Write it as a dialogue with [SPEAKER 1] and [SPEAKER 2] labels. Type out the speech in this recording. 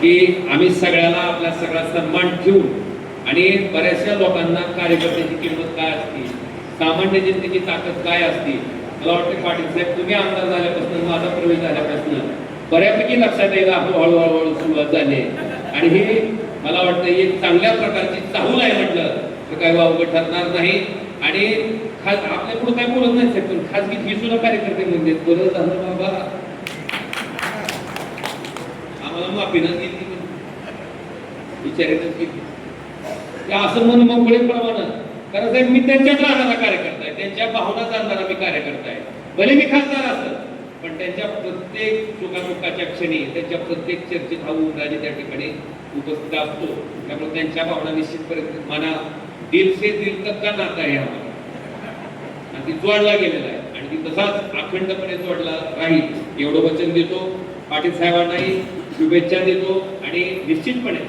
[SPEAKER 1] की आम्ही सगळ्याला आपला सगळा सन्मान ठेवून आणि बऱ्याचशा लोकांना कार्यकर्त्याची किंमत काय असते, सामान्य जनतेची ताकद काय असते, मला वाटतं पाटील साहेब तुम्ही आमदार झाल्यापासून, माझा प्रवेश झाल्यापासून बऱ्यापैकी लक्षात यायला हळूहळू सुरुवात झाली आणि ही मला वाटतं एक चांगल्या प्रकारची चाहूल आहे म्हटलं तर काय अवघड ठरणार नाही. आणि आपल्या पुढे काय बोलत नाही पण खासगी ही सुद्धा कार्यकर्ते म्हणजे बोलत झालं बाबा आम्हाला माफीनच घेतली विचारायचं घेतली असं म्हणून मोकळेपणानं. कारण साहेब मी त्यांच्यात राहणारा कार्यकर्ता आहे, त्यांच्या भावना जाणणारा मी कार्यकर्ता आहे. भले मी खासदार असत पण त्यांच्या प्रत्येक सुखादुःखाच्या क्षणी, त्यांच्या प्रत्येक चर्चेत हा राजे त्या ठिकाणी उपस्थित असतो. त्यामुळे त्यांच्या भावना निश्चितपणे मना दिल से दिल तक का नाता आहे आम्हाला, आणि ती जोडला गेलेला आहे आणि ती तसाच अखंडपणे जोडला राहील एवढं वचन देतो. पाटील साहेबांनाही शुभेच्छा देतो आणि निश्चितपणे